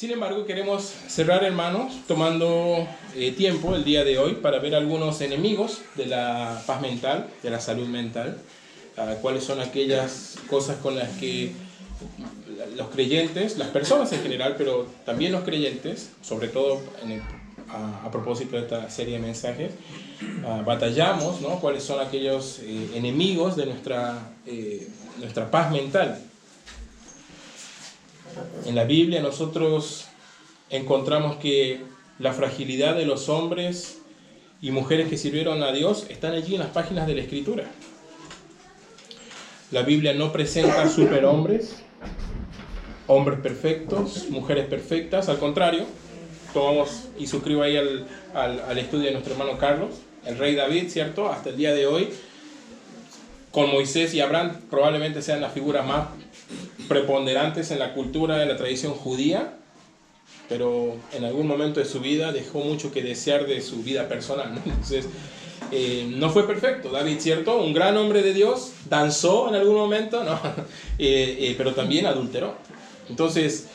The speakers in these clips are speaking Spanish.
Sin embargo, queremos cerrar, hermanos, tomando tiempo el día de hoy para ver algunos enemigos de la paz mental, de la salud mental. Cuáles son aquellas cosas con las que los creyentes, las personas en general, pero también los creyentes, sobre todo a propósito de esta serie de mensajes, batallamos, ¿no? Cuáles son aquellos enemigos de nuestra paz mental. En la Biblia nosotros encontramos que la fragilidad de los hombres y mujeres que sirvieron a Dios están allí en las páginas de la Escritura. La Biblia no presenta superhombres, hombres perfectos, mujeres perfectas. Al contrario, tomamos y suscribo ahí al estudio de nuestro hermano Carlos, el rey David, ¿cierto? Hasta el día de hoy, con Moisés y Abraham, probablemente sean las figuras más preponderantes en la cultura, en la tradición judía, pero en algún momento de su vida dejó mucho que desear de su vida personal, ¿no? Entonces, no fue perfecto David, ¿cierto? Un gran hombre de Dios, danzó en algún momento, ¿no? Pero también adulteró. Entonces,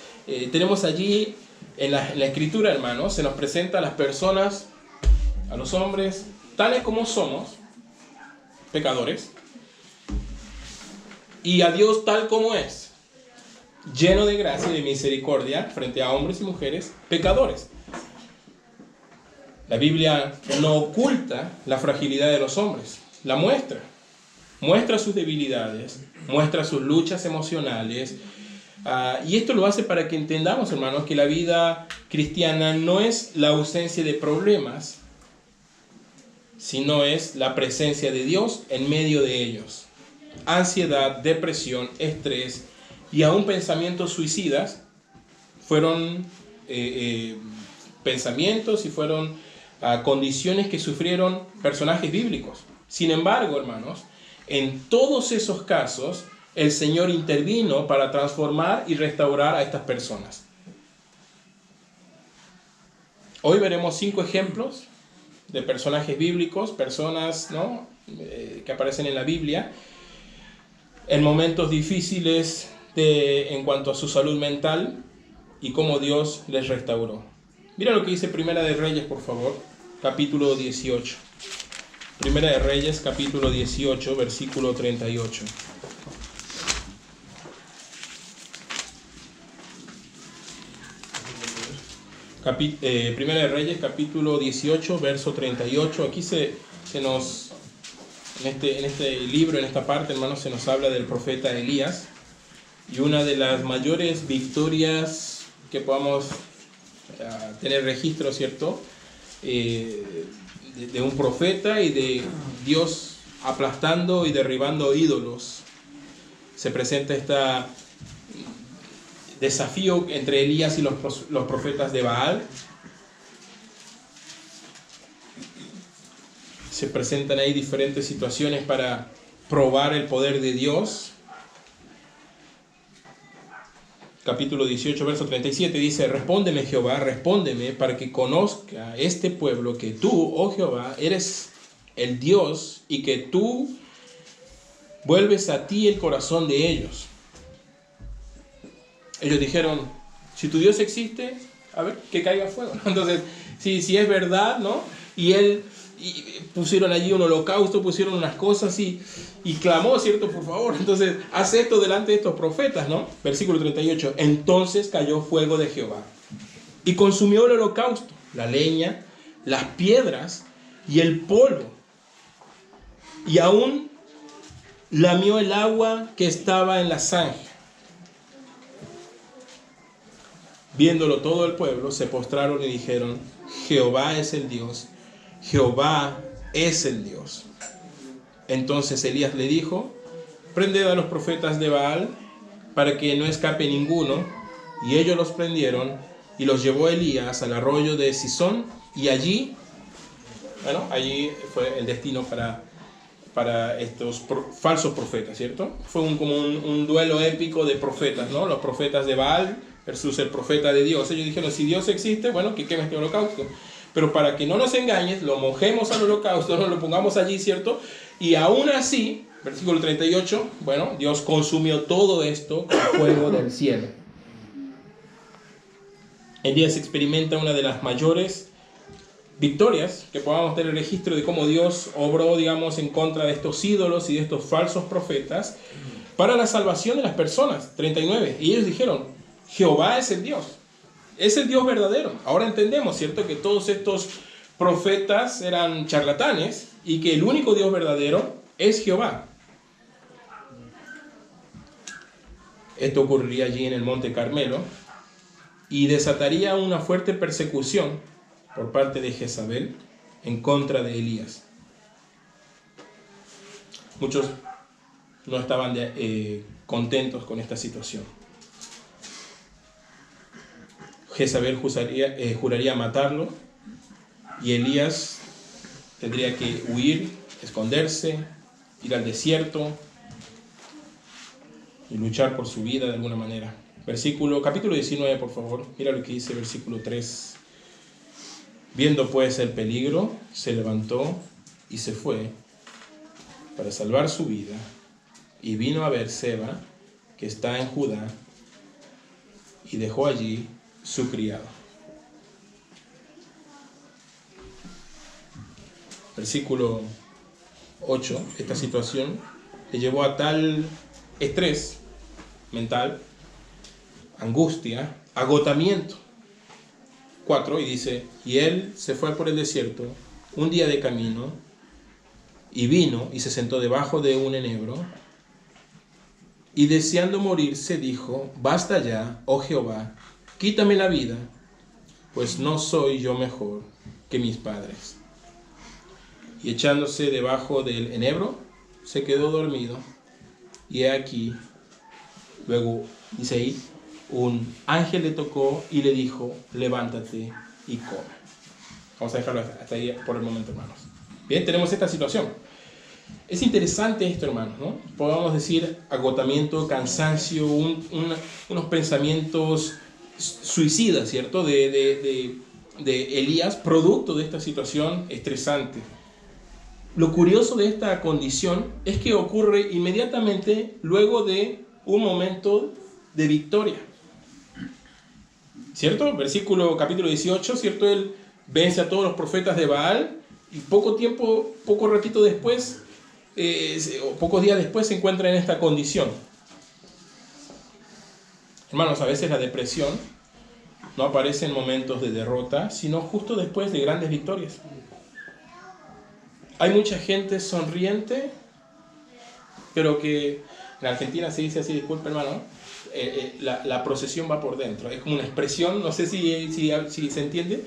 tenemos allí en la Escritura, hermanos, se nos presenta a las personas, a los hombres, tales como somos, pecadores, y a Dios tal como es, lleno de gracia y de misericordia frente a hombres y mujeres pecadores. La Biblia no oculta la fragilidad de los hombres, la muestra sus debilidades, muestra sus luchas emocionales, y esto lo hace para que entendamos, hermanos, que la vida cristiana no es la ausencia de problemas, sino es la presencia de Dios en medio de ellos. Ansiedad, depresión, estrés y aún pensamientos suicidas fueron pensamientos y fueron condiciones que sufrieron personajes bíblicos. Sin embargo, hermanos, en todos esos casos el Señor intervino para transformar y restaurar a estas personas. Hoy veremos 5 ejemplos de personajes bíblicos, personas, ¿no? Que aparecen en la Biblia en momentos difíciles en cuanto a su salud mental y cómo Dios les restauró. Mira lo que dice Primera de Reyes, por favor, capítulo 18. Primera de Reyes, capítulo 18, versículo 38. Primera de Reyes, capítulo 18, verso 38. Aquí en este libro, en esta parte, hermanos, se nos habla del profeta Elías. Y una de las mayores victorias que podamos tener registro, ¿cierto? De un profeta y de Dios aplastando y derribando ídolos. Se presenta este desafío entre Elías y los profetas de Baal. Se presentan ahí diferentes situaciones para probar el poder de Dios. Capítulo 18, verso 37 dice: Respóndeme, Jehová, respóndeme, para que conozca este pueblo que tú, oh Jehová, eres el Dios y que tú vuelves a ti el corazón de ellos. Ellos dijeron: si tu Dios existe, a ver, que caiga fuego, ¿no? Entonces, si es verdad, ¿no? Y pusieron allí un holocausto, pusieron unas cosas y clamó, ¿cierto? Por favor, entonces, haz esto delante de estos profetas, ¿no? Versículo 38. Entonces cayó fuego de Jehová y consumió el holocausto, la leña, las piedras y el polvo. Y aún lamió el agua que estaba en la zanja. Viéndolo todo el pueblo, se postraron y dijeron: Jehová es el Dios, Jehová es el Dios. Entonces Elías le dijo: prended a los profetas de Baal para que no escape ninguno. Y ellos los prendieron y los llevó Elías al arroyo de Sison, y allí fue el destino para estos falsos profetas, ¿cierto? Fue como un duelo épico de profetas, ¿no? Los profetas de Baal versus el profeta de Dios. Ellos dijeron: si Dios existe, bueno, que queme este holocausto. Pero para que no nos engañes, lo mojemos al holocausto, no lo pongamos allí, ¿cierto? Y aún así, versículo 38, bueno, Dios consumió todo esto con fuego del cielo. Elías experimenta una de las mayores victorias que podamos tener registro de cómo Dios obró, digamos, en contra de estos ídolos y de estos falsos profetas para la salvación de las personas. 39. Y ellos dijeron, Jehová es el Dios verdadero. Ahora entendemos, ¿cierto?, que todos estos profetas eran charlatanes y que el único Dios verdadero es Jehová. Esto ocurriría allí en el Monte Carmelo y desataría una fuerte persecución por parte de Jezabel en contra de Elías. Muchos no estaban contentos con esta situación. Jezabel juraría matarlo y Elías tendría que huir, esconderse, ir al desierto y luchar por su vida de alguna manera. Capítulo 19, por favor. Mira lo que dice versículo 3. Viendo pues el peligro, se levantó y se fue para salvar su vida, y vino a Beerseba, que está en Judá, y dejó allí su criado. Versículo 8. Esta situación le llevó a tal estrés mental, angustia, agotamiento. 4, y dice, y él se fue por el desierto un día de camino, y vino y se sentó debajo de un enebro, y deseando morirse dijo, basta ya, oh Jehová, quítame la vida, pues no soy yo mejor que mis padres. Y echándose debajo del enebro, se quedó dormido, y he aquí, luego dice ahí, un ángel le tocó y le dijo, levántate y come. Vamos a dejarlo hasta ahí por el momento, hermanos. Bien, tenemos esta situación. Es interesante esto, hermanos, ¿no? Podemos decir agotamiento, cansancio, unos pensamientos suicidas, ¿cierto? De Elías, producto de esta situación estresante. Lo curioso de esta condición es que ocurre inmediatamente luego de un momento de victoria. ¿Cierto? Capítulo 18, ¿cierto? Él vence a todos los profetas de Baal y poco ratito después, o pocos días después, se encuentra en esta condición. Hermanos, a veces la depresión no aparece en momentos de derrota, sino justo después de grandes victorias. Hay mucha gente sonriente, pero que en Argentina se dice así, disculpe hermano, la procesión va por dentro. Es como una expresión, no sé si se entiende,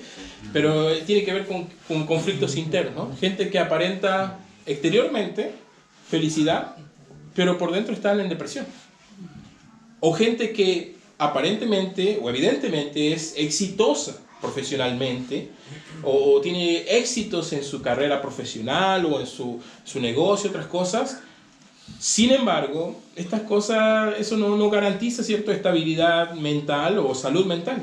pero tiene que ver con conflictos internos, ¿no? Gente que aparenta exteriormente felicidad, pero por dentro están en depresión. O gente que aparentemente o evidentemente es exitosa profesionalmente, o tiene éxitos en su carrera profesional o en su negocio, otras cosas. Sin embargo, estas cosas, eso no garantiza cierta estabilidad mental o salud mental.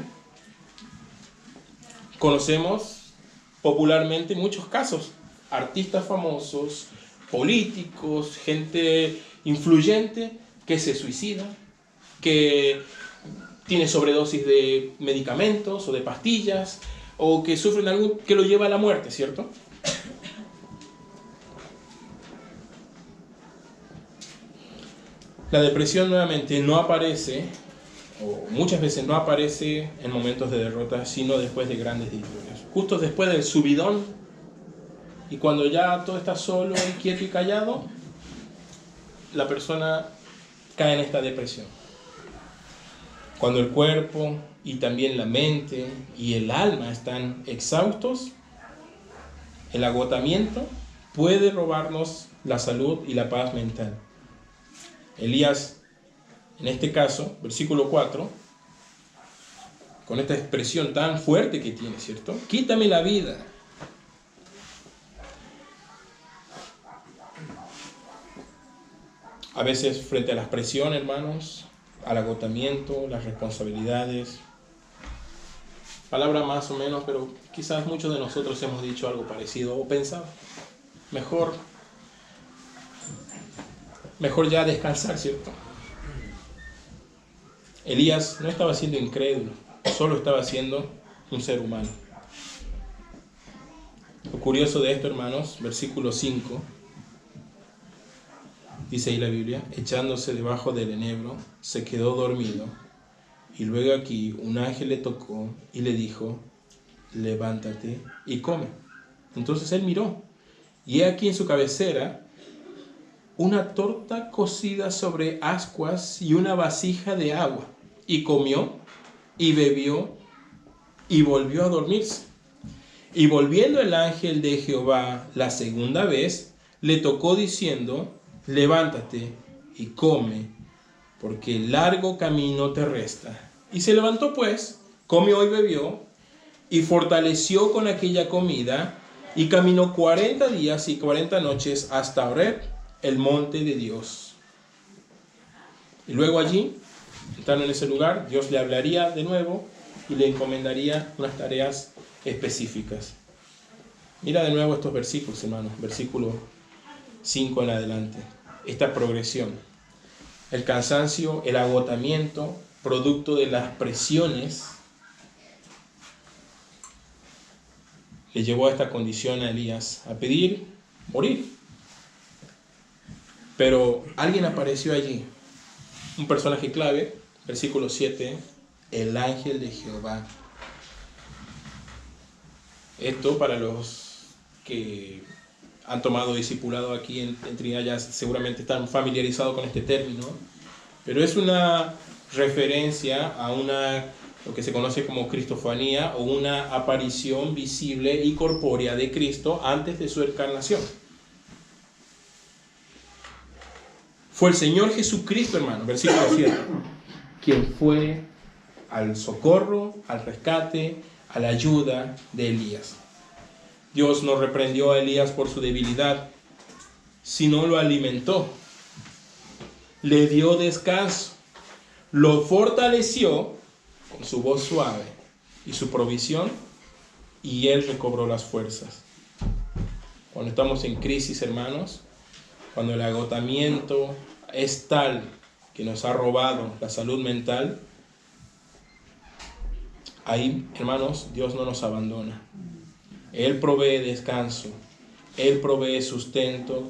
Conocemos popularmente muchos casos, artistas famosos, políticos, gente influyente que se suicida, que tiene sobredosis de medicamentos o de pastillas, o que sufren algo que lo lleva a la muerte, ¿cierto? La depresión nuevamente no aparece, o muchas veces no aparece en momentos de derrota, sino después de grandes victorias. Justo después del subidón, y cuando ya todo está solo, quieto y callado, la persona cae en esta depresión. Cuando el cuerpo y también la mente y el alma están exhaustos, el agotamiento puede robarnos la salud y la paz mental. Elías, en este caso, versículo 4, con esta expresión tan fuerte que tiene, ¿cierto? Quítame la vida. A veces frente a la presión, hermanos, al agotamiento, las responsabilidades, palabra más o menos, pero quizás muchos de nosotros hemos dicho algo parecido o pensado. Mejor ya descansar, ¿cierto? Elías no estaba siendo incrédulo. solo estaba siendo un ser humano. Lo curioso de esto, hermanos, versículo 5, dice ahí la Biblia, echándose debajo del enebro, se quedó dormido, y luego aquí un ángel le tocó y le dijo, levántate y come. Entonces él miró, y he aquí en su cabecera una torta cocida sobre ascuas y una vasija de agua, y comió y bebió y volvió a dormirse. Y volviendo el ángel de Jehová la segunda vez, le tocó diciendo, levántate y come, porque largo camino te resta. Y se levantó pues, comió y bebió, y fortaleció con aquella comida, y caminó 40 días y 40 noches hasta Horeb, el monte de Dios. Y luego allí, entrando en ese lugar, Dios le hablaría de nuevo y le encomendaría unas tareas específicas. Mira de nuevo estos versículos, hermanos, versículo 5 en adelante. Esta progresión. El cansancio, el agotamiento, producto de las presiones, le llevó a esta condición a Elías, a pedir morir. Pero alguien apareció allí, un personaje clave, versículo 7, el ángel de Jehová. Esto para los que han tomado discipulado aquí en Trinidad ya seguramente están familiarizados con este término, pero es una referencia a lo que se conoce como cristofanía o una aparición visible y corpórea de Cristo antes de su encarnación. Fue el Señor Jesucristo, hermano, versículo 7, quien fue al socorro, al rescate, a la ayuda de Elías. Dios no reprendió a Elías por su debilidad, sino lo alimentó, le dio descanso, lo fortaleció con su voz suave y su provisión, y él recobró las fuerzas. Cuando estamos en crisis, hermanos, cuando el agotamiento es tal que nos ha robado la salud mental, ahí, hermanos, Dios no nos abandona. Él provee descanso, Él provee sustento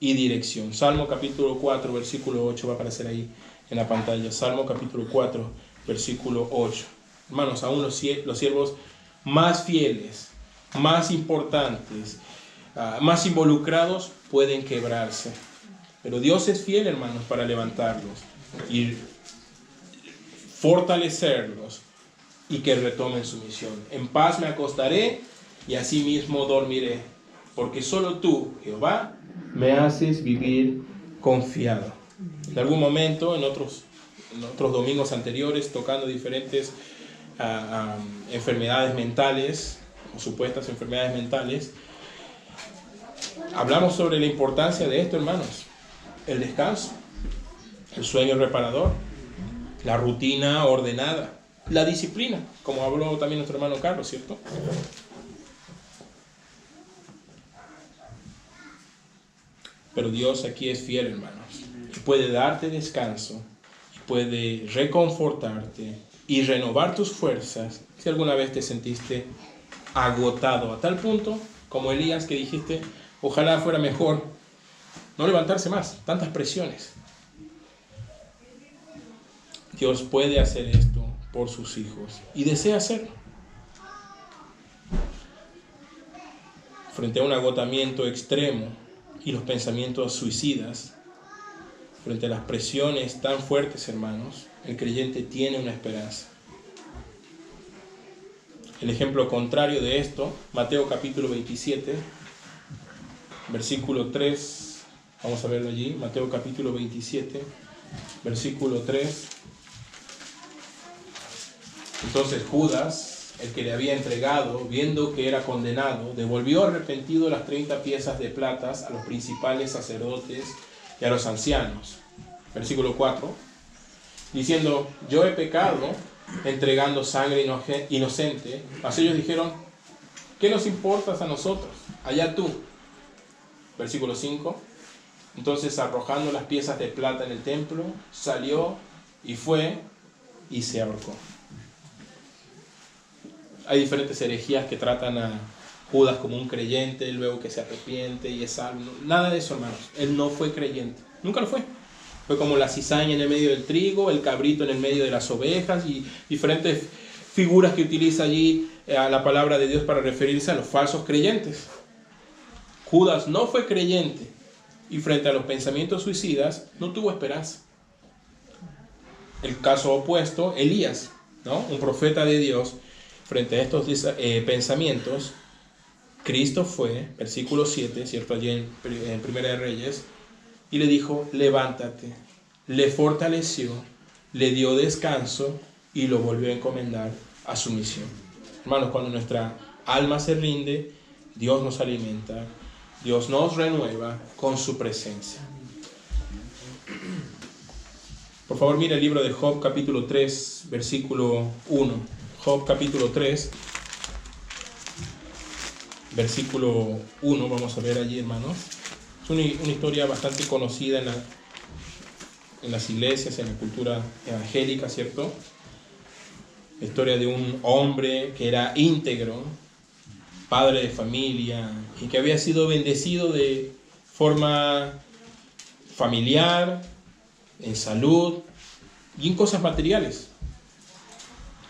y dirección. Salmo capítulo 4, versículo 8 va a aparecer ahí en la pantalla. Salmo capítulo 4, versículo 8. Hermanos, aún los siervos más fieles, más importantes, más involucrados pueden quebrarse. Pero Dios es fiel, hermanos, para levantarlos y fortalecerlos y que retomen su misión. En paz me acostaré y asimismo dormiré, porque solo tú, Jehová, me haces vivir confiado. En algún momento, en otros domingos anteriores, tocando diferentes enfermedades mentales, o supuestas enfermedades mentales, hablamos sobre la importancia de esto, hermanos. El descanso, el sueño reparador, la rutina ordenada, la disciplina, como habló también nuestro hermano Carlos, ¿cierto? Pero Dios aquí es fiel, hermanos, y puede darte descanso, y puede reconfortarte y renovar tus fuerzas si alguna vez te sentiste agotado a tal punto como Elías, que dijiste, ojalá fuera mejor no levantarse más, tantas presiones. Dios puede hacer esto por sus hijos y desea hacerlo. Frente a un agotamiento extremo y los pensamientos suicidas, frente a las presiones tan fuertes, hermanos, el creyente tiene una esperanza. El ejemplo contrario de esto, Mateo capítulo 27, versículo 3, vamos a verlo allí, Mateo capítulo 27, versículo 3. Entonces Judas, el que le había entregado, viendo que era condenado, devolvió arrepentido las 30 piezas de plata a los principales sacerdotes y a los ancianos. Versículo 4, diciendo, yo he pecado entregando sangre inocente. Mas ellos dijeron, ¿qué nos importas a nosotros? Allá tú. Versículo 5, entonces arrojando las piezas de plata en el templo, salió y fue y se ahorcó. Hay diferentes herejías que tratan a Judas como un creyente, luego que se arrepiente y es salvo. Nada de eso, hermanos. Él no fue creyente. Nunca lo fue. Fue como la cizaña en el medio del trigo, el cabrito en el medio de las ovejas y diferentes figuras que utiliza allí la palabra de Dios para referirse a los falsos creyentes. Judas no fue creyente y frente a los pensamientos suicidas no tuvo esperanza. El caso opuesto, Elías, ¿no? Un profeta de Dios, frente a estos pensamientos, Cristo fue, versículo 7, ¿cierto? Allí en Primera de Reyes, y le dijo, levántate, le fortaleció, le dio descanso y lo volvió a encomendar a su misión. Hermanos, cuando nuestra alma se rinde, Dios nos alimenta, Dios nos renueva con su presencia. Por favor, mire el libro de Job, capítulo 3, versículo 1. Job, capítulo 3, versículo 1, vamos a ver allí, hermanos. Es una historia bastante conocida en las iglesias, en la cultura evangélica, ¿cierto? La historia de un hombre que era íntegro, padre de familia, y que había sido bendecido de forma familiar, en salud y en cosas materiales.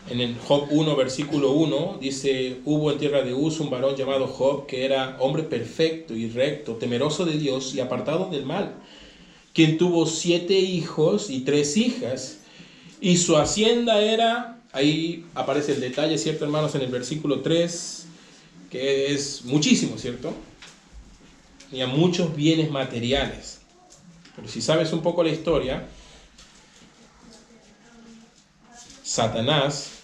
En el Job 1, versículo 1, dice, hubo en tierra de Uz un varón llamado Job, que era hombre perfecto y recto, temeroso de Dios y apartado del mal, quien tuvo 7 hijos y 3 hijas, y su hacienda era, ahí aparece el detalle, ¿cierto, hermanos? En el versículo 3, que es muchísimo, ¿cierto? Tenía muchos bienes materiales. Pero si sabes un poco la historia, Satanás,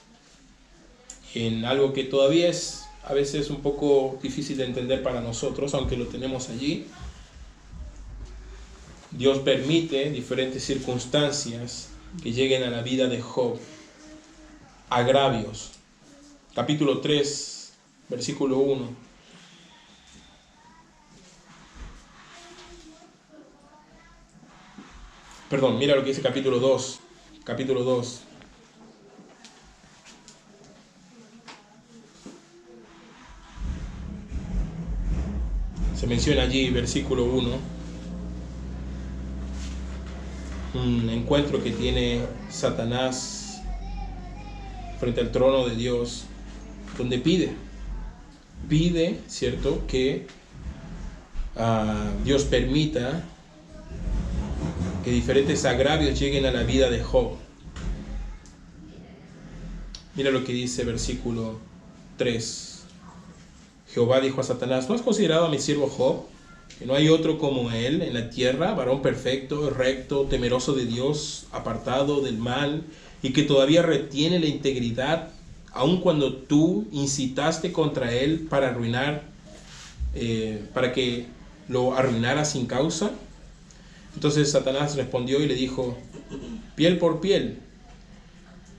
en algo que todavía es a veces un poco difícil de entender para nosotros, aunque lo tenemos allí, Dios permite diferentes circunstancias que lleguen a la vida de Job, agravios. Capítulo 3, versículo 1. Perdón, mira lo que dice capítulo 2. Capítulo 2. Se menciona allí, versículo 1, un encuentro que tiene Satanás frente al trono de Dios, donde pide, ¿cierto?, que Dios permita que diferentes agravios lleguen a la vida de Job. Mira lo que dice versículo 3. Jehová dijo a Satanás, ¿no has considerado a mi siervo Job? Que no hay otro como él en la tierra, varón perfecto, recto, temeroso de Dios, apartado del mal, y que todavía retiene la integridad, aun cuando tú incitaste contra él para arruinar, para que lo arruinara sin causa. Entonces Satanás respondió y le dijo, piel por piel,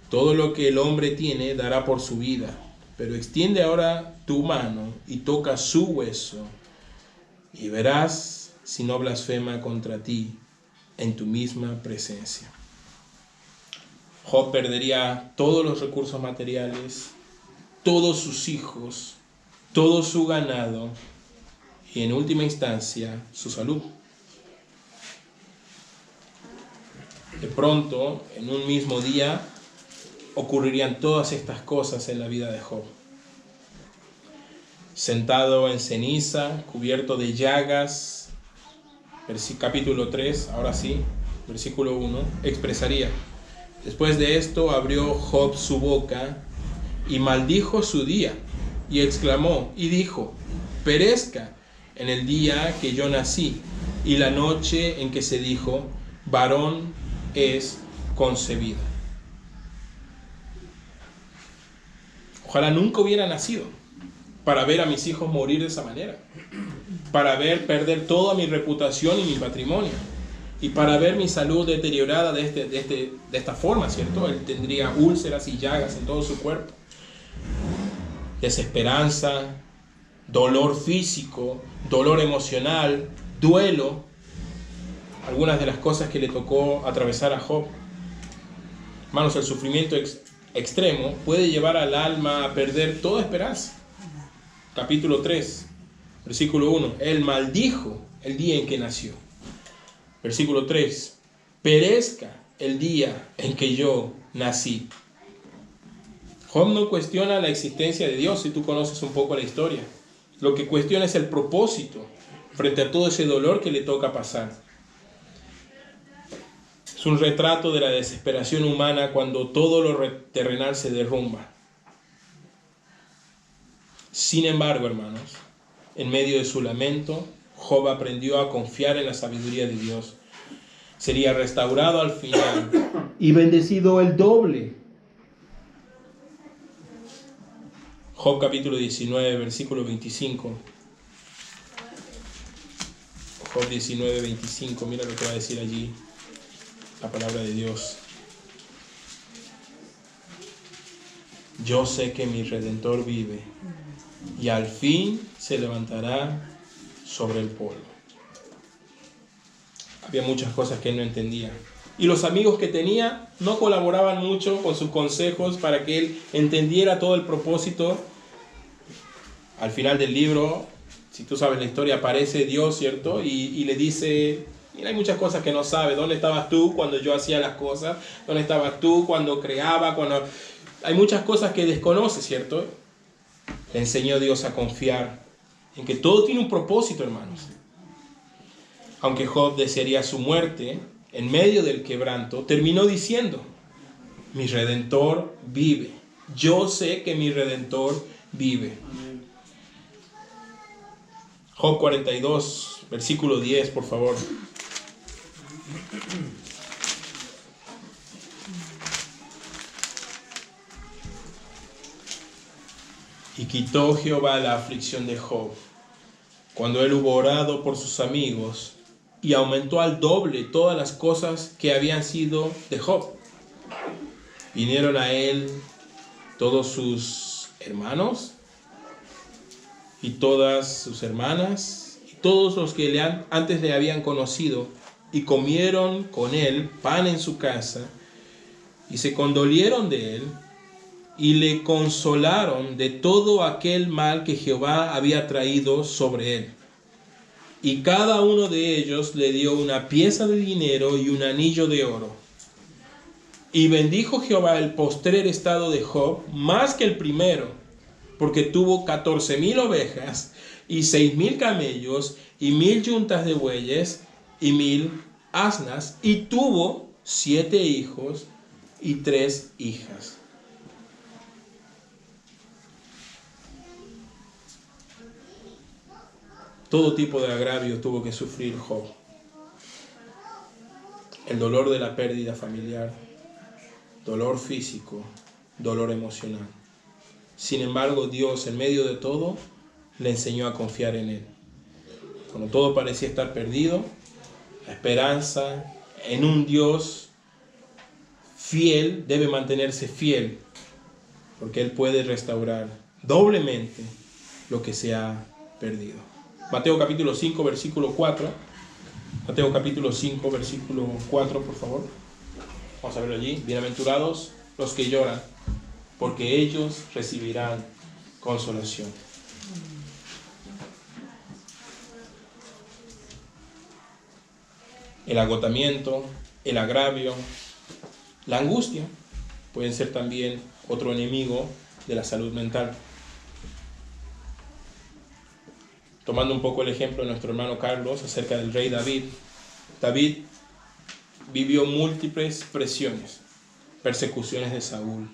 todo lo que el hombre tiene dará por su vida, pero extiende ahora tu mano y toca su hueso, y verás si no blasfema contra ti en tu misma presencia. Job perdería todos los recursos materiales, todos sus hijos, todo su ganado y en última instancia su salud. De pronto, en un mismo día, ocurrirían todas estas cosas en la vida de Job. Sentado en ceniza, cubierto de llagas, capítulo 3, ahora sí, versículo 1, expresaría, después de esto abrió Job su boca y maldijo su día, y exclamó y dijo, perezca en el día que yo nací, y la noche en que se dijo, varón es concebida. Ojalá nunca hubiera nacido para ver a mis hijos morir de esa manera, para ver perder toda mi reputación y mi patrimonio, y para ver mi salud deteriorada de esta forma, ¿cierto? Él tendría úlceras y llagas en todo su cuerpo, desesperanza, dolor físico, dolor emocional, duelo, algunas de las cosas que le tocó atravesar a Job. Hermanos, el sufrimiento extremo puede llevar al alma a perder toda esperanza. Capítulo 3, versículo 1. Él maldijo el día en que nació. Versículo 3. Perezca el día en que yo nací. Job no cuestiona la existencia de Dios, si tú conoces un poco la historia. Lo que cuestiona es el propósito frente a todo ese dolor que le toca pasar. Es un retrato de la desesperación humana cuando todo lo terrenal se derrumba. Sin embargo, hermanos, en medio de su lamento, Job aprendió a confiar en la sabiduría de Dios. Sería restaurado al final y bendecido el doble. Job capítulo 19, versículo 25. Job 19, 25. Mira lo que va a decir allí la palabra de Dios. Yo sé que mi Redentor vive y al fin se levantará sobre el polvo. Había muchas cosas que él no entendía. Y los amigos que tenía no colaboraban mucho con sus consejos para que él entendiera todo el propósito. Al final del libro, si tú sabes la historia, aparece Dios, ¿cierto? Y le dice, mira, hay muchas cosas que no sabes. ¿Dónde estabas tú cuando yo hacía las cosas? ¿Dónde estabas tú cuando creaba? Hay muchas cosas que desconoces, ¿cierto? Le enseñó Dios a confiar en que todo tiene un propósito, hermanos. Aunque Job desearía su muerte, en medio del quebranto, terminó diciendo, mi Redentor vive. Yo sé que mi Redentor vive. Job 42, versículo 10, por favor. Y quitó Jehová la aflicción de Job, cuando él hubo orado por sus amigos, y aumentó al doble todas las cosas que habían sido de Job. Vinieron a él todos sus hermanos y todas sus hermanas y todos los que antes le habían conocido, y comieron con él pan en su casa, y se condolieron de él, y le consolaron de todo aquel mal que Jehová había traído sobre él. Y cada uno de ellos le dio una pieza de dinero y un anillo de oro. Y bendijo Jehová el postrer estado de Job más que el primero, porque tuvo 14,000 ovejas y 6,000 camellos y 1,000 yuntas de bueyes y 1,000 asnas, y tuvo 7 hijos y 3 hijas. Todo tipo de agravio tuvo que sufrir Job. El dolor de la pérdida familiar, dolor físico, dolor emocional. Sin embargo, Dios, en medio de todo, le enseñó a confiar en Él. Cuando todo parecía estar perdido, la esperanza en un Dios fiel debe mantenerse fiel, porque Él puede restaurar doblemente lo que se ha perdido. Mateo capítulo 5, versículo 4. Mateo capítulo 5, versículo 4, por favor. Vamos a verlo allí. Bienaventurados los que lloran, porque ellos recibirán consolación. El agotamiento, el agravio, la angustia pueden ser también otro enemigo de la salud mental. Tomando un poco el ejemplo de nuestro hermano Carlos acerca del rey David. David vivió múltiples presiones, persecuciones de Saúl,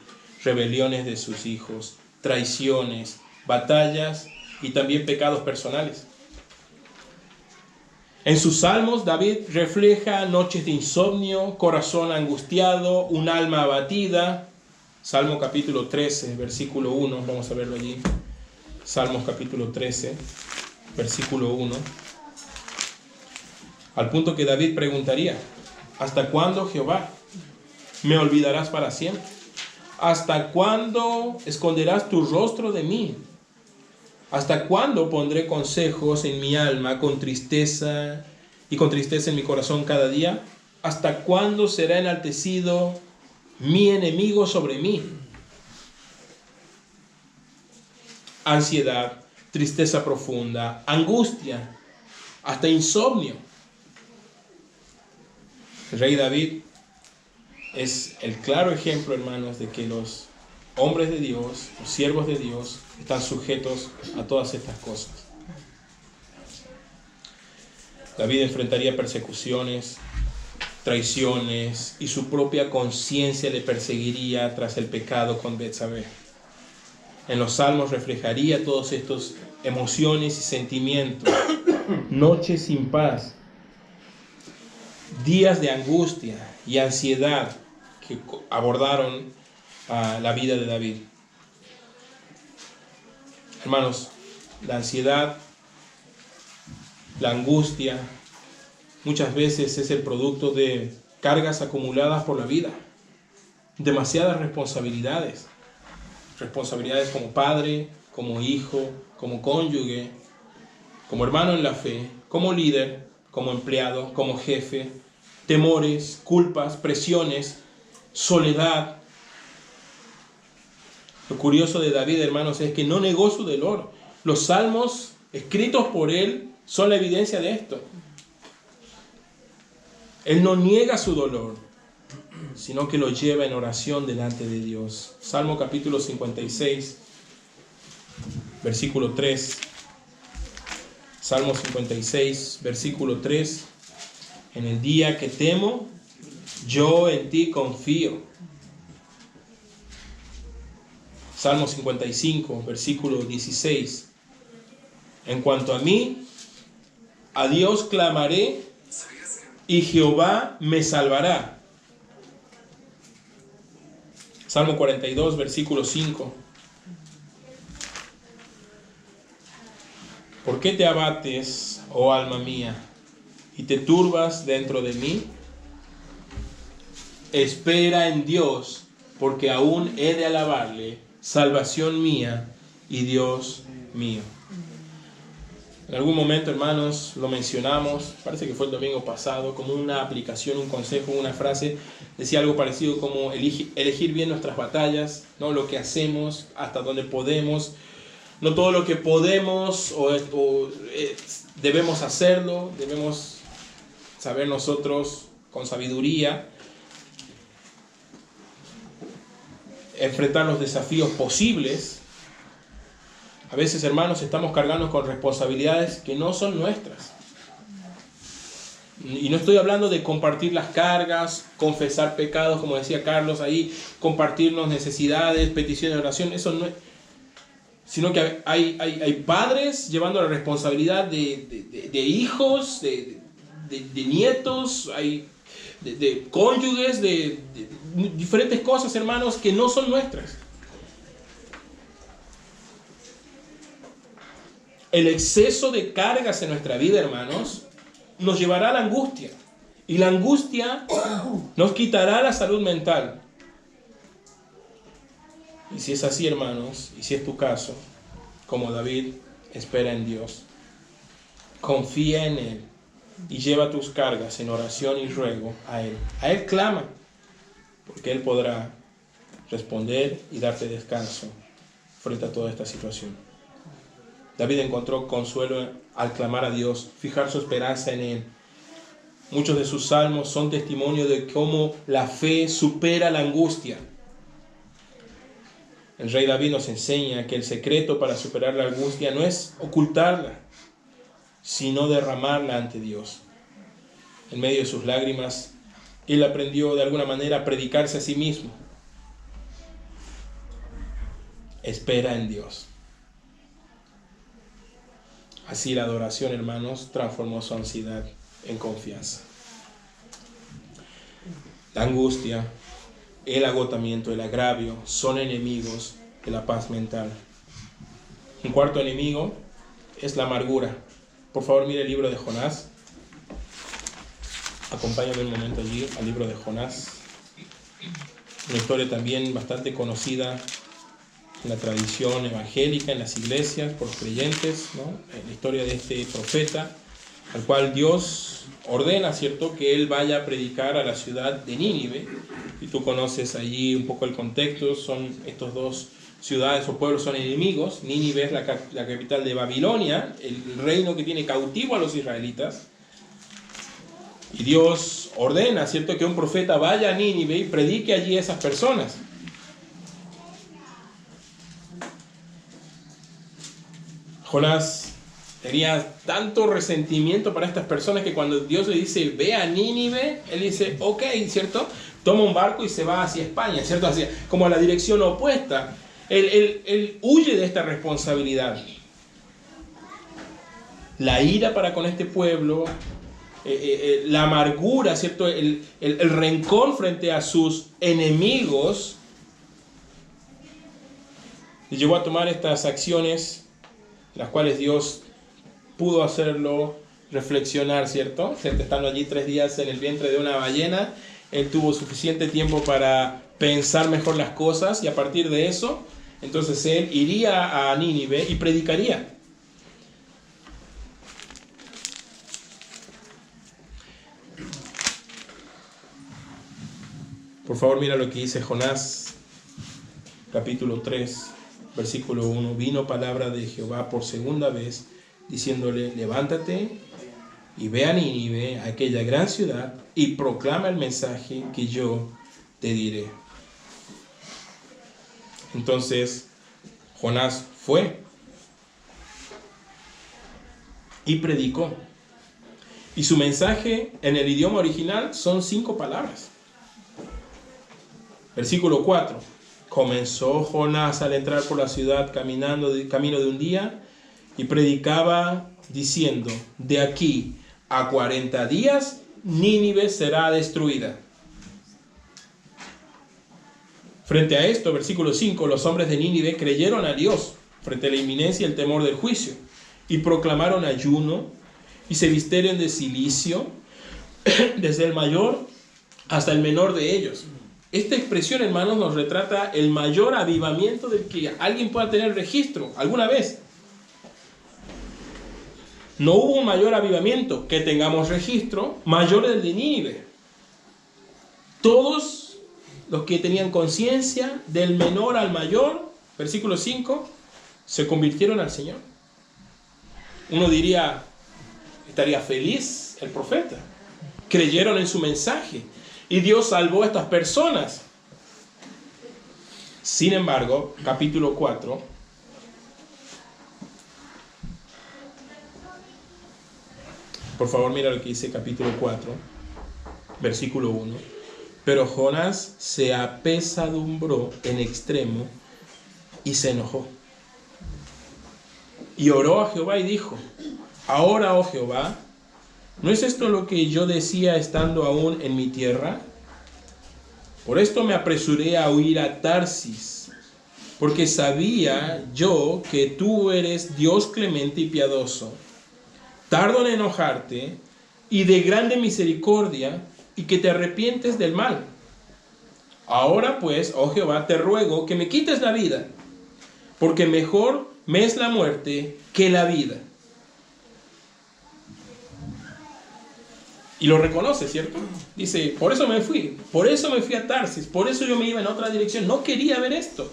rebeliones de sus hijos, traiciones, batallas y también pecados personales. En sus salmos, David refleja noches de insomnio, corazón angustiado, un alma abatida. Salmo capítulo 13, versículo 1, vamos a verlo allí. Salmos capítulo 13. Versículo 1, al punto que David preguntaría, ¿hasta cuándo, Jehová, me olvidarás para siempre? ¿Hasta cuándo esconderás tu rostro de mí? ¿Hasta cuándo pondré consejos en mi alma con tristeza en mi corazón cada día? ¿Hasta cuándo será enaltecido mi enemigo sobre mí? ansiedad, tristeza profunda, angustia, hasta insomnio. El rey David es el claro ejemplo, hermanos, de que los hombres de Dios, los siervos de Dios, están sujetos a todas estas cosas. David enfrentaría persecuciones, traiciones, y su propia conciencia le perseguiría tras el pecado con Betsabé. En los salmos reflejaría todos estos emociones y sentimientos, noches sin paz, días de angustia y ansiedad que abordaron la vida de David. Hermanos, la ansiedad, la angustia, muchas veces es el producto de cargas acumuladas por la vida, demasiadas responsabilidades como padre, como hijo, como cónyuge, como hermano en la fe, como líder, como empleado, como jefe, temores, culpas, presiones, soledad. Lo curioso de David, hermanos, es que no negó su dolor. Los salmos escritos por él son la evidencia de esto. Él no niega su dolor, sino que lo lleva en oración delante de Dios. Salmo capítulo 56, versículo 3. Salmo 56, versículo 3. En el día que temo, yo en ti confío. Salmo 55, versículo 16. En cuanto a mí, a Dios clamaré y Jehová me salvará. Salmo 42, versículo 5. ¿Por qué te abates, oh alma mía, y te turbas dentro de mí? Espera en Dios, porque aún he de alabarle, salvación mía y Dios mío. En algún momento, hermanos, lo mencionamos, parece que fue el domingo pasado, como una aplicación, un consejo, una frase, decía algo parecido como elegir bien nuestras batallas, ¿no? Lo que hacemos, hasta donde podemos. No todo lo que podemos debemos hacerlo, debemos saber nosotros con sabiduría enfrentar los desafíos posibles. A veces, hermanos, estamos cargando con responsabilidades que no son nuestras. Y no estoy hablando de compartir las cargas, confesar pecados, como decía Carlos ahí, compartirnos necesidades, peticiones de oración, eso no es. Sino que hay padres llevando la responsabilidad de hijos, de nietos, hay de cónyuges, de diferentes cosas, hermanos, que no son nuestras. El exceso de cargas en nuestra vida, hermanos, nos llevará a la angustia. Y la angustia nos quitará la salud mental. Y si es así, hermanos, y si es tu caso, como David, espera en Dios. Confía en Él y lleva tus cargas en oración y ruego a Él. A Él clama, porque Él podrá responder y darte descanso frente a toda esta situación. David encontró consuelo al clamar a Dios, fijar su esperanza en Él. Muchos de sus salmos son testimonio de cómo la fe supera la angustia. El rey David nos enseña que el secreto para superar la angustia no es ocultarla, sino derramarla ante Dios. En medio de sus lágrimas, él aprendió de alguna manera a predicarse a sí mismo. Espera en Dios. Así la adoración, hermanos, transformó su ansiedad en confianza. La angustia, el agotamiento, el agravio son enemigos de la paz mental. Un cuarto enemigo es la amargura. Por favor, mire el libro de Jonás. Acompáñame un momento allí al libro de Jonás. Una historia también bastante conocida en la tradición evangélica, en las iglesias, por los creyentes, ¿no? La historia de este profeta, al cual Dios ordena, ¿cierto?, que él vaya a predicar a la ciudad de Nínive. Y tú conoces allí un poco el contexto. Son estos dos ciudades o pueblos son enemigos. Nínive es la capital de Babilonia, el reino que tiene cautivo a los israelitas. Y Dios ordena, ¿cierto?, que un profeta vaya a Nínive y predique allí a esas personas. Jonás tenía tanto resentimiento para estas personas que cuando Dios le dice, ve a Nínive, él dice, ok, ¿cierto? Toma un barco y se va hacia España, ¿cierto? Hacia, como a la dirección opuesta. Él huye de esta responsabilidad. La ira para con este pueblo, la amargura, ¿cierto? El rencor frente a sus enemigos, y llegó a tomar estas acciones, las cuales Dios pudo hacerlo reflexionar, ¿cierto? Estando allí 3 días en el vientre de una ballena, él tuvo suficiente tiempo para pensar mejor las cosas, y a partir de eso, entonces él iría a Nínive y predicaría. Por favor, mira lo que dice Jonás, capítulo 3, versículo 1. Vino palabra de Jehová por segunda vez, diciéndole, levántate y ve a Nínive, aquella gran ciudad, y proclama el mensaje que yo te diré. Entonces, Jonás fue y predicó. Y su mensaje en el idioma original son 5 palabras. Versículo 4. Comenzó Jonás al entrar por la ciudad camino de un día y predicaba diciendo, de aquí a 40 días Nínive será destruida. Frente a esto, versículo 5, los hombres de Nínive creyeron a Dios frente a la inminencia y el temor del juicio, y proclamaron ayuno, y se vistieron de cilicio, desde el mayor hasta el menor de ellos. Esta expresión, hermanos, nos retrata el mayor avivamiento del que alguien pueda tener registro alguna vez. No hubo un mayor avivamiento que tengamos registro mayor del de Nínive. Todos los que tenían conciencia, del menor al mayor, versículo 5, se convirtieron al Señor. Uno diría, estaría feliz el profeta. Creyeron en su mensaje y Dios salvó a estas personas. Sin embargo, capítulo 4, por favor mira lo que dice capítulo 4, versículo 1. Pero Jonás se apesadumbró en extremo y se enojó. Y oró a Jehová y dijo, ahora, oh Jehová, ¿no es esto lo que yo decía estando aún en mi tierra? Por esto me apresuré a huir a Tarsis, porque sabía yo que tú eres Dios clemente y piadoso, tardo en enojarte y de grande misericordia, y que te arrepientes del mal. Ahora pues, oh Jehová, te ruego que me quites la vida, porque mejor me es la muerte que la vida. Y lo reconoce, ¿cierto? Dice, por eso me fui a Tarsis, por eso yo me iba en otra dirección, no quería ver esto.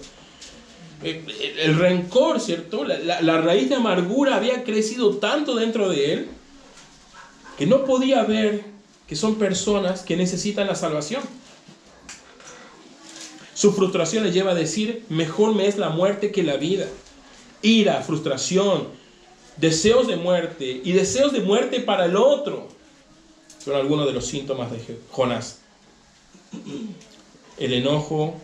El rencor, ¿cierto? La raíz de amargura había crecido tanto dentro de él, que no podía ver que son personas que necesitan la salvación. Su frustración le lleva a decir, mejor me es la muerte que la vida. Ira, frustración, deseos de muerte y deseos de muerte para el otro son algunos de los síntomas de Jonás. El enojo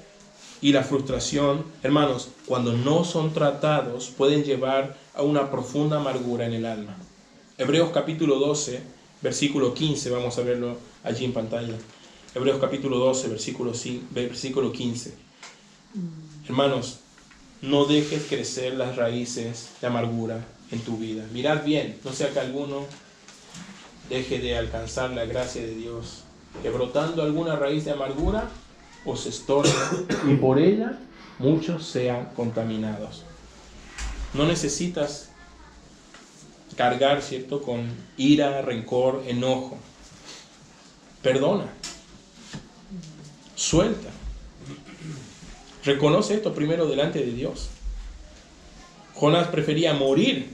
y la frustración, hermanos, cuando no son tratados, pueden llevar a una profunda amargura en el alma. Hebreos capítulo 12, versículo 15, vamos a verlo allí en pantalla. Hebreos capítulo 12, versículo 15. Hermanos, no dejes crecer las raíces de amargura en tu vida. Mirad bien, no sea que alguno deje de alcanzar la gracia de Dios, que brotando alguna raíz de amargura os estorbe y por ella muchos sean contaminados. No necesitas cargar, ¿cierto?, con ira, rencor, enojo. Perdona. Suelta. reconoce esto primero delante de Dios. Jonás prefería morir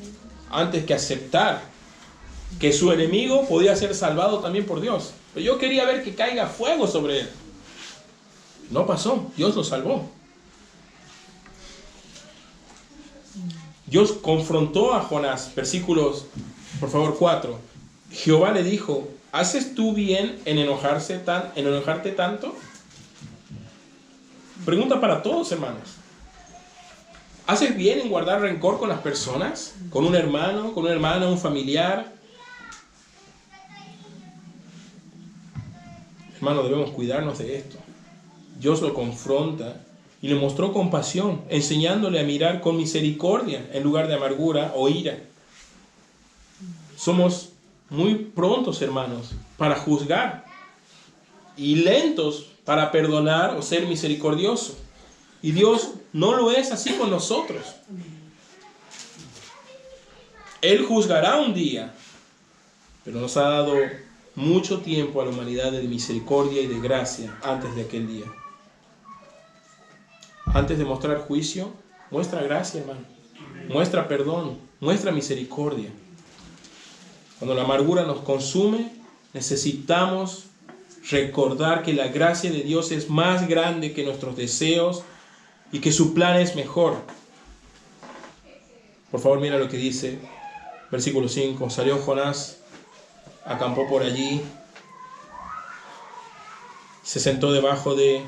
antes que aceptar que su enemigo podía ser salvado también por Dios. Pero yo quería ver que caiga fuego sobre él. No pasó, Dios lo salvó. Dios confrontó a Jonás, versículos, por favor, 4. Jehová le dijo, ¿haces tú bien en enojarte tanto? Pregunta para todos, hermanos. ¿Haces bien en guardar rencor con las personas? ¿Con un hermano, con una hermana, un familiar? Hermanos, debemos cuidarnos de esto. Dios lo confronta y le mostró compasión, enseñándole a mirar con misericordia en lugar de amargura o ira. Somos muy prontos, hermanos, para juzgar y lentos para perdonar o ser misericordioso. Y Dios no lo es así con nosotros. Él juzgará un día, pero nos ha dado mucho tiempo a la humanidad de misericordia y de gracia antes de aquel día. Antes de mostrar juicio, muestra gracia, hermano. Muestra perdón, muestra misericordia. Cuando la amargura nos consume, necesitamos recordar que la gracia de Dios es más grande que nuestros deseos y que su plan es mejor. Por favor, mira lo que dice, versículo 5. Salió Jonás, acampó por allí, se sentó debajo de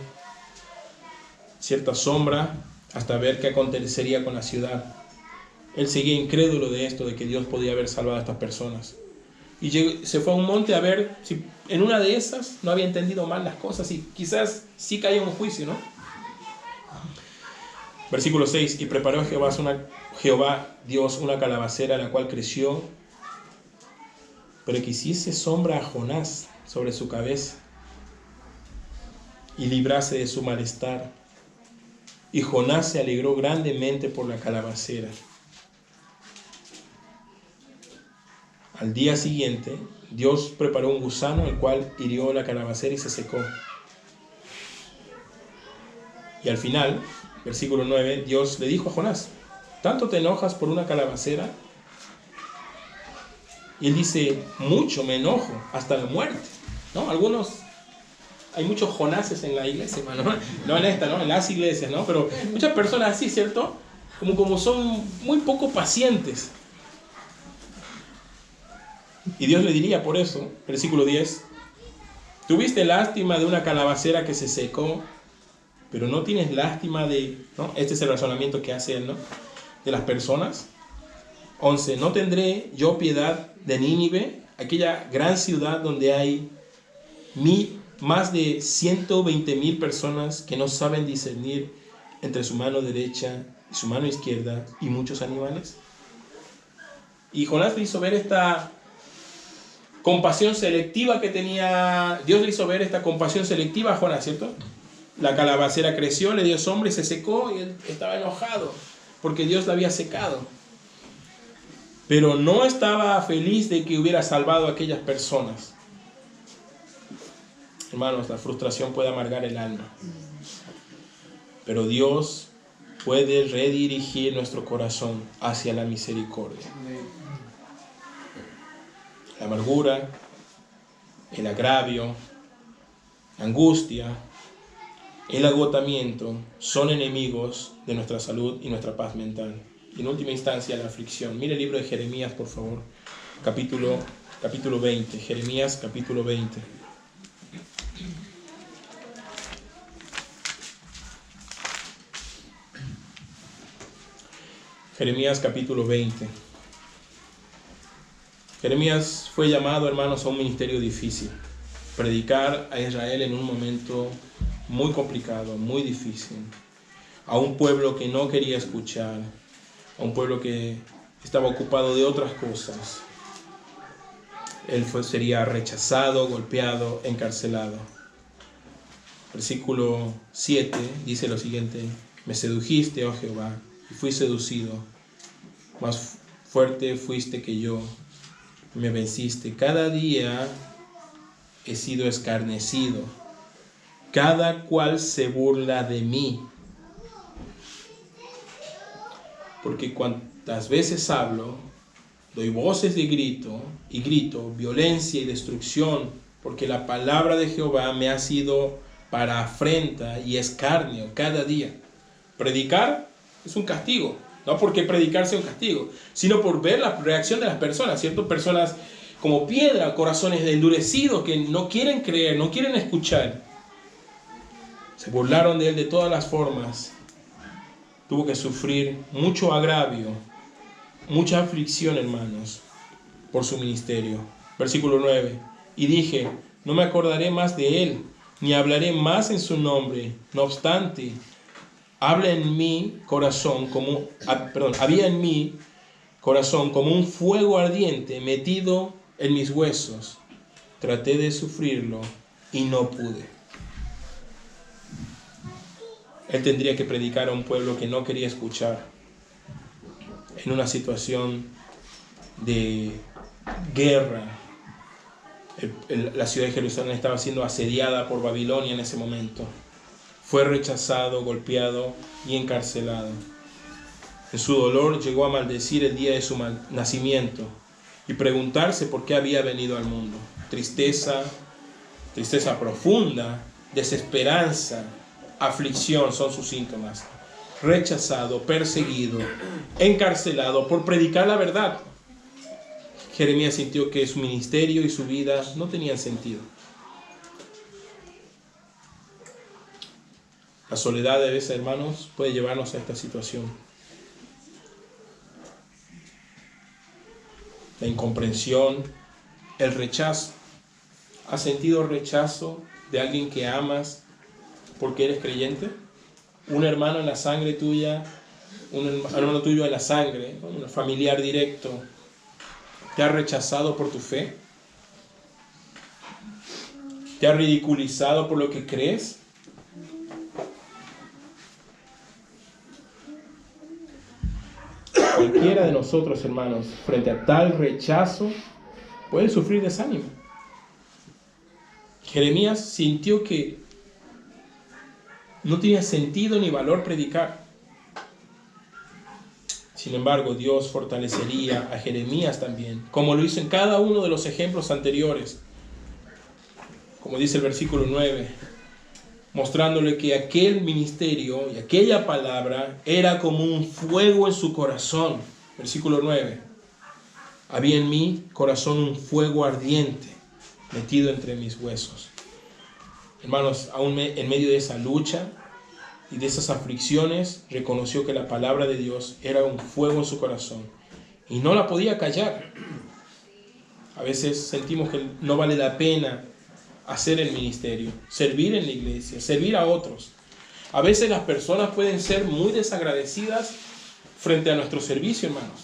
cierta sombra hasta ver qué acontecería con la ciudad. Él seguía incrédulo de esto, de que Dios podía haber salvado a estas personas. Y se fue a un monte a ver si en una de esas no había entendido mal las cosas y quizás sí caía un juicio, ¿no? Versículo 6. Y preparó Jehová Dios una calabacera, la cual creció, pero que hiciese sombra a Jonás sobre su cabeza y librase de su malestar. Y Jonás se alegró grandemente por la calabacera. Al día siguiente, Dios preparó un gusano, el cual hirió la calabacera y se secó. Y al final, versículo 9, Dios le dijo a Jonás, ¿tanto te enojas por una calabacera? Y él dice, mucho me enojo, hasta la muerte. ¿No? Hay muchos Jonases en la iglesia, hermano. No en esta, ¿no? En las iglesias, ¿no? Pero muchas personas así, ¿cierto? Como son muy poco pacientes. Y Dios le diría por eso, versículo 10, tuviste lástima de una calabacera que se secó, pero no tienes lástima de, ¿no? Este es el razonamiento que hace él, ¿no? De las personas. 11, ¿no tendré yo piedad de Nínive, aquella gran ciudad donde hay más de 120,000 personas que no saben discernir entre su mano derecha y su mano izquierda y muchos animales? Y Jonás le hizo ver esta compasión selectiva que tenía, Dios le hizo ver esta compasión selectiva a Jonás, ¿cierto? La calabacera creció, le dio sombra y se secó, y él estaba enojado porque Dios la había secado. Pero no estaba feliz de que hubiera salvado a aquellas personas. Hermanos, la frustración puede amargar el alma, pero Dios puede redirigir nuestro corazón hacia la misericordia. La amargura, el agravio, la angustia, el agotamiento son enemigos de nuestra salud y nuestra paz mental. Y en última instancia, la aflicción. Mire el libro de Jeremías, por favor, capítulo 20. Jeremías, capítulo 20. Jeremías, capítulo 20. Jeremías fue llamado, hermanos, a un ministerio difícil. Predicar a Israel en un momento muy complicado, muy difícil. A un pueblo que no quería escuchar. A un pueblo que estaba ocupado de otras cosas. Él sería rechazado, golpeado, encarcelado. Versículo 7 dice lo siguiente: me sedujiste, oh Jehová, y fui seducido. Más fuerte fuiste que yo, me venciste. Cada día he sido escarnecido. Cada cual se burla de mí. porque cuantas veces hablo, doy voces de grito y grito, violencia y destrucción, porque la palabra de Jehová me ha sido para afrenta y escarnio cada día. Predicar es un castigo, no porque predicar sea un castigo, sino por ver la reacción de las personas, ¿cierto? Personas como piedra, corazones endurecidos que no quieren creer, no quieren escuchar. Se burlaron de él de todas las formas. Tuvo que sufrir mucho agravio, mucha aflicción, hermanos, por su ministerio. Versículo 9. Y dije, no me acordaré más de él, ni hablaré más en su nombre. No obstante, había en mi corazón como un fuego ardiente metido en mis huesos. Traté de sufrirlo y no pude. Él tendría que predicar a un pueblo que no quería escuchar, en una situación de guerra. La ciudad de Jerusalén estaba siendo asediada por Babilonia en ese momento. Fue rechazado, golpeado y encarcelado. En su dolor llegó a maldecir el día de su nacimiento y preguntarse por qué había venido al mundo. Tristeza profunda, desesperanza, aflicción son sus síntomas. Rechazado, perseguido, encarcelado por predicar la verdad. Jeremías sintió que su ministerio y su vida no tenían sentido. La soledad de veces, hermanos, puede llevarnos a esta situación. La incomprensión, el rechazo. ¿Has sentido rechazo de alguien que amas porque eres creyente? Un hermano en la sangre tuya, un hermano tuyo en la sangre, un familiar directo, ¿te ha rechazado por tu fe? ¿Te ha ridiculizado por lo que crees? Cualquiera de nosotros, hermanos, frente a tal rechazo, puede sufrir desánimo. Jeremías sintió que no tenía sentido ni valor predicar. Sin embargo, Dios fortalecería a Jeremías también, como lo hizo en cada uno de los ejemplos anteriores. Como dice el versículo 9, mostrándole que aquel ministerio y aquella palabra era como un fuego en su corazón. Versículo 9. Había en mi corazón un fuego ardiente metido entre mis huesos. Hermanos, aún en medio de esa lucha y de esas aflicciones, reconoció que la palabra de Dios era un fuego en su corazón y no la podía callar. A veces sentimos que no vale la pena hacer el ministerio, servir en la iglesia, servir a otros. A veces las personas pueden ser muy desagradecidas frente a nuestro servicio, hermanos.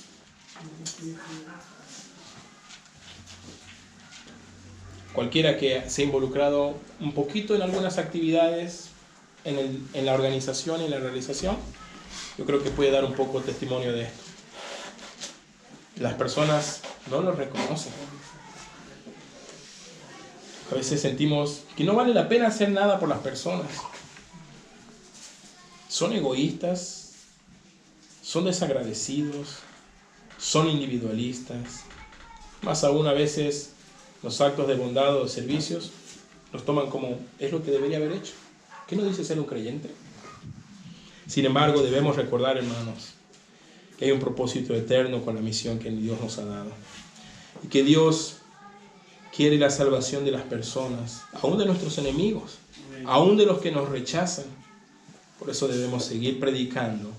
Cualquiera que se ha involucrado un poquito en algunas actividades en la organización y en la realización, yo creo que puede dar un poco testimonio de esto. Las personas no lo reconocen. A veces sentimos que no vale la pena hacer nada por las personas. Son egoístas, son desagradecidos, son individualistas. Más aún a veces los actos de bondad o de servicios los toman como es lo que debería haber hecho. ¿Qué no dice ser un creyente? Sin embargo, debemos recordar, hermanos, que hay un propósito eterno con la misión que Dios nos ha dado. Y que Dios quiere la salvación de las personas, aún de nuestros enemigos, aún de los que nos rechazan. Por eso debemos seguir predicando,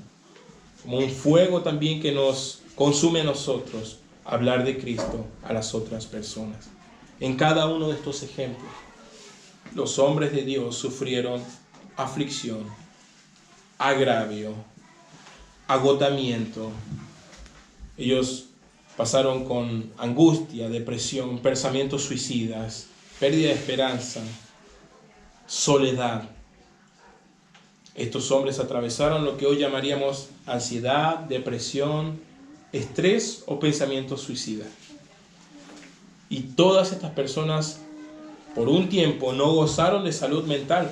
como un fuego también que nos consume a nosotros, hablar de Cristo a las otras personas. En cada uno de estos ejemplos, los hombres de Dios sufrieron aflicción, agravio, agotamiento. Ellos pasaron con angustia, depresión, pensamientos suicidas, pérdida de esperanza, soledad. Estos hombres atravesaron lo que hoy llamaríamos ansiedad, depresión, estrés o pensamientos suicidas. Y todas estas personas por un tiempo no gozaron de salud mental.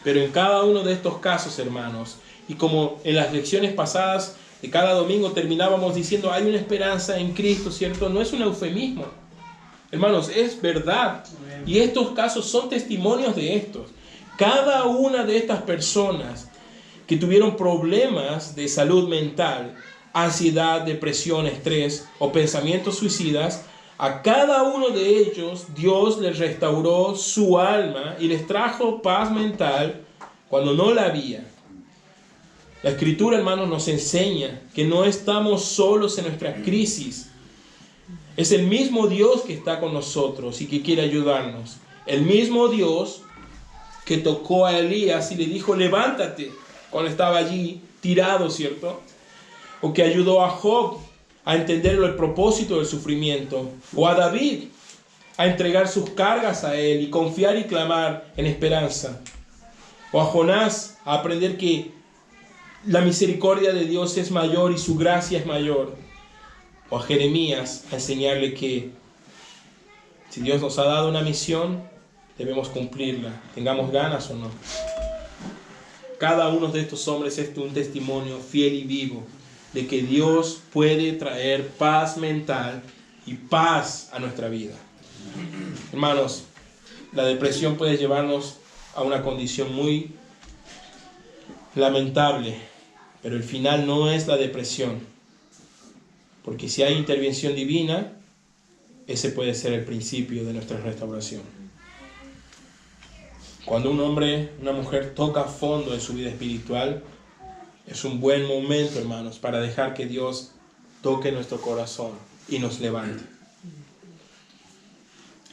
Pero en cada uno de estos casos, hermanos, y como en las lecciones pasadas de cada domingo terminábamos diciendo hay una esperanza en Cristo, ¿cierto? No es un eufemismo. Hermanos, es verdad. Y estos casos son testimonios de estos. Cada una de estas personas que tuvieron problemas de salud mental, ansiedad, depresión, estrés o pensamientos suicidas, a cada uno de ellos Dios les restauró su alma y les trajo paz mental cuando no la había. La Escritura, hermanos, nos enseña que no estamos solos en nuestra crisis. Es el mismo Dios que está con nosotros y que quiere ayudarnos. El mismo Dios que tocó a Elías y le dijo, levántate, cuando estaba allí tirado, ¿cierto? O que ayudó a Job a entender el propósito del sufrimiento. O a David a entregar sus cargas a él y confiar y clamar en esperanza. O a Jonás a aprender que la misericordia de Dios es mayor y su gracia es mayor. O a Jeremías a enseñarle que si Dios nos ha dado una misión, debemos cumplirla, tengamos ganas o no. Cada uno de estos hombres es un testimonio fiel y vivo de que Dios puede traer paz mental y paz a nuestra vida. Hermanos, la depresión puede llevarnos a una condición muy lamentable, pero el final no es la depresión, porque si hay intervención divina, ese puede ser el principio de nuestra restauración. Cuando un hombre, una mujer toca a fondo en su vida espiritual, es un buen momento, hermanos, para dejar que Dios toque nuestro corazón y nos levante.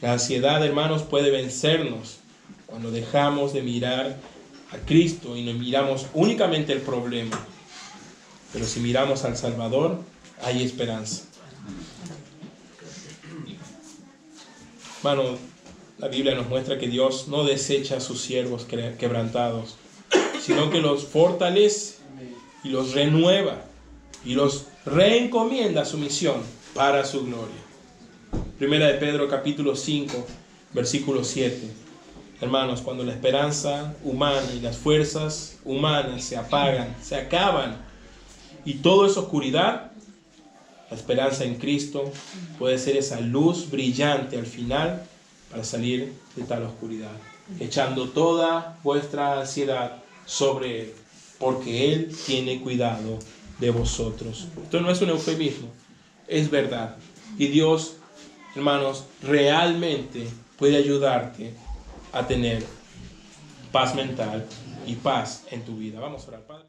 La ansiedad, hermanos, puede vencernos cuando dejamos de mirar a Cristo y no miramos únicamente el problema. Pero si miramos al Salvador, hay esperanza. Hermano, la Biblia nos muestra que Dios no desecha a sus siervos quebrantados, sino que los fortalece y los renueva y los reencomienda a su misión para su gloria. Primera de Pedro capítulo 5, versículo 7. Hermanos, cuando la esperanza humana y las fuerzas humanas se apagan, se acaban y todo es oscuridad, la esperanza en Cristo puede ser esa luz brillante al final para salir de tal oscuridad, echando toda vuestra ansiedad sobre Él, porque Él tiene cuidado de vosotros. Esto no es un eufemismo, es verdad. Y Dios, hermanos, realmente puede ayudarte a tener paz mental y paz en tu vida. Vamos a orar, Padre.